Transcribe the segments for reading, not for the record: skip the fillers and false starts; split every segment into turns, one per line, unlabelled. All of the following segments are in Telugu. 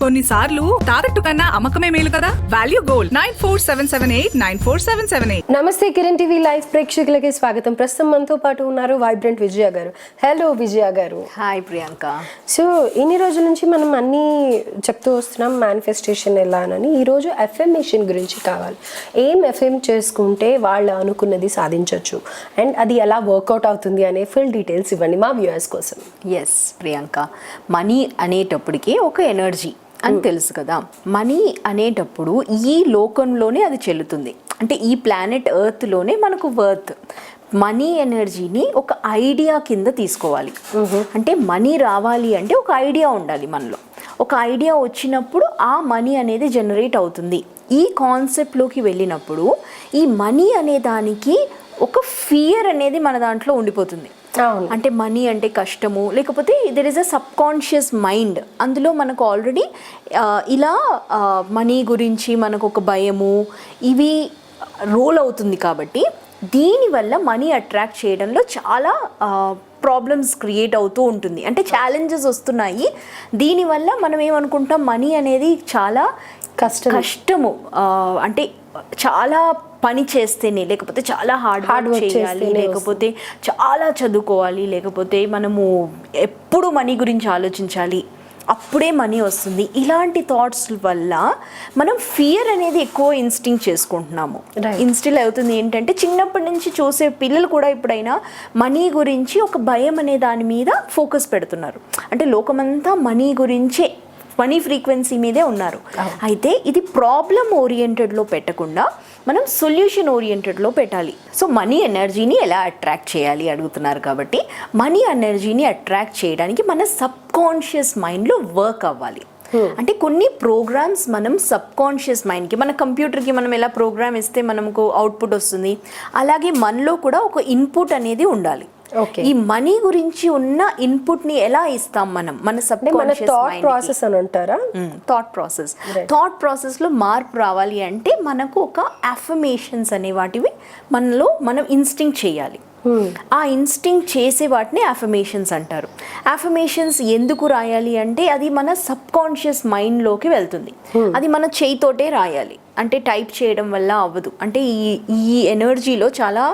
కొన్నిసార్లు తాకట్టు కన్నా అమ్మకమే మేలు కదా. Value gold 9477894778.
నమస్తే, కిరణ్ టీవీ లైవ్ ప్రేక్షకులకి స్వాగతం. ప్రస్తుతం మనతో పాటు ఉన్నారు వైబ్రెంట్ విజయ గారు. హలో విజయ గారు.
హాయ్ ప్రియాంక.
సో ఇన్ని రోజుల నుంచి మనం అన్నీ చెప్తూ వస్తున్నాం మేనిఫెస్టేషన్ ఎలా అని. ఈరోజు ఎఫర్మేషన్ గురించి కావాలి. ఏం ఎఫర్మ్ చేసుకుంటే వాళ్ళు అనుకున్నది సాధించవచ్చు అండ్ అది ఎలా వర్కౌట్ అవుతుంది అనే ఫుల్ డీటెయిల్స్ ఇవ్వండి మా వ్యూయర్స్ కోసం.
ఎస్ ప్రియాంక, మనీ అనేటప్పటికి ఒక ఎనర్జీ అని తెలుసు కదా. మనీ అనేటప్పుడు ఈ లోకంలోనే అది చెల్లుతుంది. అంటే ఈ ప్లానెట్ ఎర్త్లోనే మనకు వర్త్. మనీ ఎనర్జీని ఒక ఐడియా కింద తీసుకోవాలి. అంటే మనీ రావాలి అంటే ఒక ఐడియా ఉండాలి మనలో. ఒక ఐడియా వచ్చినప్పుడు ఆ మనీ అనేది జనరేట్ అవుతుంది. ఈ కాన్సెప్ట్లోకి వెళ్ళినప్పుడు ఈ మనీ అనే దానికి ఒక ఫియర్ అనేది మన దాంట్లో ఉండిపోతుంది. అంటే మనీ అంటే కష్టము, లేకపోతే there is a sub conscious mind. అందులో మనకు ఆల్రెడీ ఇలా మనీ గురించి మనకు ఒక భయము ఇవి రోల్ అవుతుంది. కాబట్టి దీనివల్ల మనీ అట్రాక్ట్ చేయడంలో చాలా ప్రాబ్లమ్స్ క్రియేట్ అవుతూ ఉంటుంది. అంటే ఛాలెంజెస్ వస్తున్నాయి. దీనివల్ల మనం ఏమనుకుంటాం, మనీ అనేది చాలా కష్టము, అంటే చాలా పని చేస్తేనే, లేకపోతే చాలా హార్డ్ వర్క్ చేయాలి, లేకపోతే చాలా చదువుకోవాలి, లేకపోతే మనము ఎప్పుడు మనీ గురించి ఆలోచించాలి, అప్పుడే మనీ వస్తుంది. ఇలాంటి థాట్స్ వల్ల మనం ఫియర్ అనేది ఎక్కువ ఇన్స్టింక్ట్ చేసుకుంటున్నాము. ఇన్స్టిల్ అవుతుంది ఏంటంటే, చిన్నప్పటి నుంచి చూసే పిల్లలు కూడా ఇప్పుడైనా మనీ గురించి ఒక భయం అనే దాని మీద ఫోకస్ పెడుతున్నారు. అంటే లోకమంతా మనీ గురించే, మనీ ఫ్రీక్వెన్సీ మీదే ఉన్నారు. అయితే ఇది ప్రాబ్లమ్ ఓరియంటెడ్లో పెట్టకుండా మనం సొల్యూషన్ ఓరియంటెడ్లో పెట్టాలి. సో మనీ ఎనర్జీని ఎలా అట్రాక్ట్ చేయాలి అడుగుతున్నారు కాబట్టి, మనీ ఎనర్జీని అట్రాక్ట్ చేయడానికి మన సబ్ కాన్షియస్ మైండ్లో వర్క్ అవ్వాలి. అంటే కొన్ని ప్రోగ్రామ్స్ మనం సబ్ కాన్షియస్ మైండ్కి, మన కంప్యూటర్కి మనం ఎలా ప్రోగ్రామ్ ఇస్తే మనకు అవుట్పుట్ వస్తుంది, అలాగే మనలో కూడా ఒక ఇన్పుట్ అనేది ఉండాలి. ఈ మనీ గురించి ఉన్న ఇన్పుట్ ని ఎలా ఇస్తాం మనం, మన సబ్ కాన్షియస్ మైండ్
ప్రాసెస్ అని అంటారా?
థాట్ ప్రాసెస్ లో మార్పు రావాలి అంటే మనకు ఒక అఫర్మేషన్స్ అనే వాటివి మనలో మనం ఇన్స్టింక్ట్ చేయాలి. ఆ ఇన్స్టింక్ట్ చేసే వాటిని అఫర్మేషన్స్ అంటారు. అఫర్మేషన్స్ ఎందుకు రాయాలి అంటే అది మన సబ్ కాన్షియస్ మైండ్లోకి వెళ్తుంది. అది మన చేయితోటే రాయాలి. అంటే టైప్ చేయడం వల్ల అవ్వదు. అంటే ఈ ఎనర్జీలో చాలా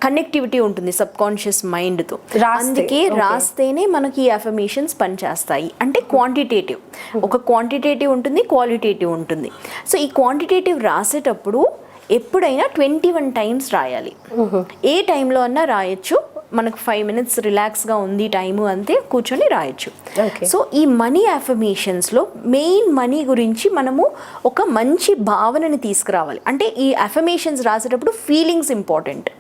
కనెక్టివిటీ ఉంటుంది సబ్ కాన్షియస్ మైండ్తో. అందుకే రాస్తేనే మనకి ఈ అఫర్మేషన్స్ పనిచేస్తాయి. అంటే క్వాంటిటేటివ్, ఒక క్వాంటిటేటివ్ ఉంటుంది, క్వాలిటేటివ్ ఉంటుంది. సో ఈ క్వాంటిటేటివ్ రాసేటప్పుడు ఎప్పుడైనా 21 టైమ్స్ రాయాలి. ఏ టైంలో అన్నా రాయొచ్చు. మనకు 5 minutes రిలాక్స్గా ఉంది టైము అంతే, కూర్చొని రాయొచ్చు. సో ఈ మనీ అఫర్మేషన్స్లో మెయిన్ మనీ గురించి మనము ఒక మంచి భావనని తీసుకురావాలి. అంటే ఈ అఫర్మేషన్స్ రాసేటప్పుడు ఫీలింగ్స్ ఇంపార్టెంట్.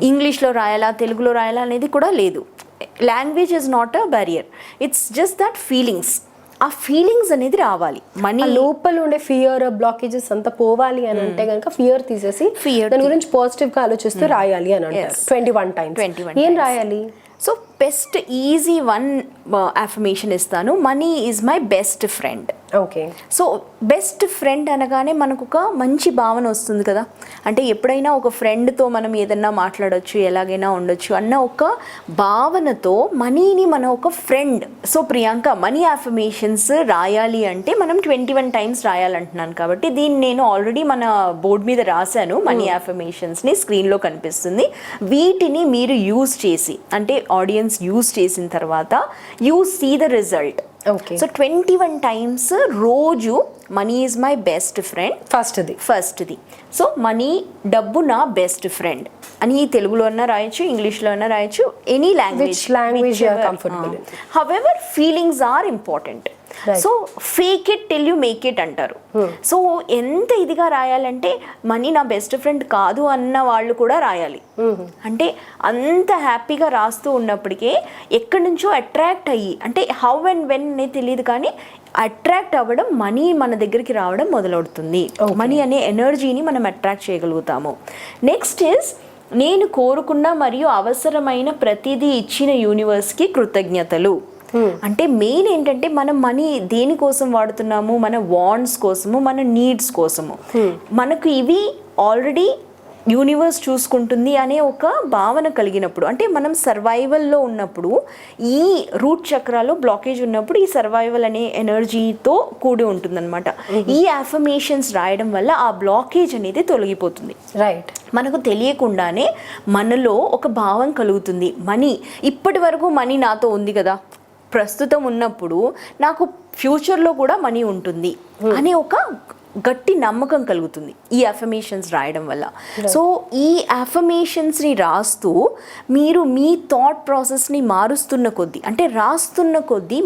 ఇంగ్లీష్లో రాయాలా, తెలుగులో రాయాలా అనేది కూడా లేదు. Language is not a barrier, it's just that feelings. ఆ ఫీలింగ్స్ అనేది రావాలి. మనీ
లోపల ఉండే ఫియర్, బ్లాకేజెస్ అంతా పోవాలి అని అంటే కనుక ఫియర్ తీసేసి దాని గురించి పాజిటివ్ గా ఆలోచిస్తూ రాయాలి అని అంటారు. 21 times ఏం రాయాలి?
So best easy one affirmation ఇస్తాను. Money is my best friend.
Okay.
So best friend అనగానే మనకు ఒక మంచి భావన వస్తుంది కదా. అంటే ఎప్పుడైనా ఒక ఫ్రెండ్తో మనం ఏదన్నా మాట్లాడొచ్చు, ఎలాగైనా ఉండొచ్చు అన్న ఒక భావనతో మనీని మన ఒక friend. So Priyanka, money affirmations రాయాలి అంటే మనం 21 times రాయాలంటున్నాను కాబట్టి దీన్ని నేను ఆల్రెడీ మన బోర్డు మీద రాశాను. మనీ అఫర్మేషన్స్ని స్క్రీన్లో కనిపిస్తుంది. వీటిని మీరు యూజ్ చేసి, అంటే ఆడియన్స్ యూజ్ చేసిన తర్వాత you see the result. So 21 times రోజు money is my best friend. ఫస్ట్ది సో మనీ, డబ్బు నా బెస్ట్ ఫ్రెండ్ అని తెలుగులో అన్నా రాయొచ్చు, ఇంగ్లీష్లో అన్నా రాయొచ్చు, any language. However feelings are important. So fake it till you make it అంటారు. సో ఎంత ఇదిగా రాయాలంటే మనీ నా బెస్ట్ ఫ్రెండ్ కాదు అన్న వాళ్ళు కూడా రాయాలి. అంటే అంత హ్యాపీగా రాస్తూ ఉన్నప్పటికే ఎక్కడి నుంచో అట్రాక్ట్ అయ్యి, అంటే హౌ అండ్ వెన్ అనేది తెలియదు కానీ అట్రాక్ట్ అవ్వడం, మనీ మన దగ్గరికి రావడం మొదలవుతుంది. మనీ అనే ఎనర్జీని మనం అట్రాక్ట్ చేయగలుగుతాము. నెక్స్ట్ ఇస్, నేను కోరుకున్న మరియు అవసరమైన ప్రతిదీ ఇచ్చిన యూనివర్స్కి కృతజ్ఞతలు. అంటే మెయిన్ ఏంటంటే మనం మనీ దేనికోసం వాడుతున్నాము, మన వాంట్స్ కోసము, మన నీడ్స్ కోసము. మనకు ఇవి ఆల్రెడీ యూనివర్స్ చూసుకుంటుంది అనే ఒక భావన కలిగినప్పుడు, అంటే మనం సర్వైవల్లో ఉన్నప్పుడు ఈ రూట్ చక్రాలో బ్లాకేజ్ ఉన్నప్పుడు ఈ సర్వైవల్ అనే ఎనర్జీతో కూడి ఉంటుందన్నమాట. ఈ అఫర్మేషన్స్ రాయడం వల్ల ఆ బ్లాకేజ్ అనేది తొలగిపోతుంది.
రైట్.
మనకు తెలియకుండానే మనలో ఒక భావం కలుగుతుంది, మనీ ఇప్పటి వరకు మనీ నాతో ఉంది కదా, ప్రస్తుతం ఉన్నప్పుడు నాకు ఫ్యూచర్లో కూడా మనీ ఉంటుంది అనే ఒక గట్టి నమ్మకం కలుగుతుంది ఈ అఫర్మేషన్స్ రాయడం వల్ల. సో ఈ అఫర్మేషన్స్ని రాస్తూ మీరు మీ థాట్ ప్రాసెస్ని మారుస్తున్న కొద్దీ, అంటే రాస్తున్న కొద్దీ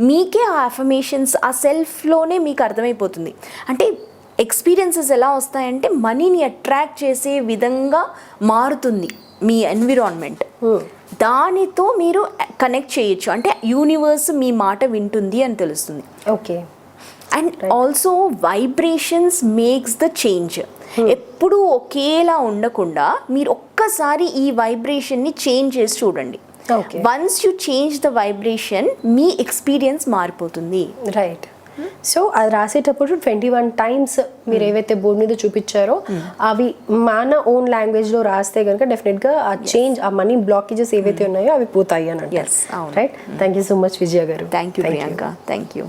మీకే ఆ అఫర్మేషన్స్ ఆ సెల్ఫ్లోనే మీకు అర్థమైపోతుంది. అంటే ఎక్స్పీరియన్సెస్ ఎలా వస్తాయంటే మనీని అట్రాక్ట్ చేసే విధంగా మారుతుంది మీ ఎన్విరాన్మెంట్. దానితో మీరు కనెక్ట్ చేయొచ్చు, అంటే యూనివర్స్ మీ మాట వింటుంది అని తెలుస్తుంది.
Okay.
And also vibrations makes the change. ఎప్పుడూ ఒకేలా ఉండకుండా మీరు ఒక్కసారి ఈ వైబ్రేషన్ని చేంజ్ చేసి చూడండి. Once you change the vibration me experience మారిపోతుంది.
రైట్. సో అది రాసేటప్పుడు 21 టైమ్స్ మీరు ఏవైతే బోర్డు మీద చూపించారో అవి మన ఓన్ లాంగ్వేజ్లో రాస్తే కనుక డెఫినెట్గా ఆ చేంజ్, ఆ మనీ బ్లాకేజెస్ ఏవైతే ఉన్నాయో అవి పోతాయి అని అంటారు. Right. Thank you so much Vijaya గారు.
Thank you Priyanka. Thank you.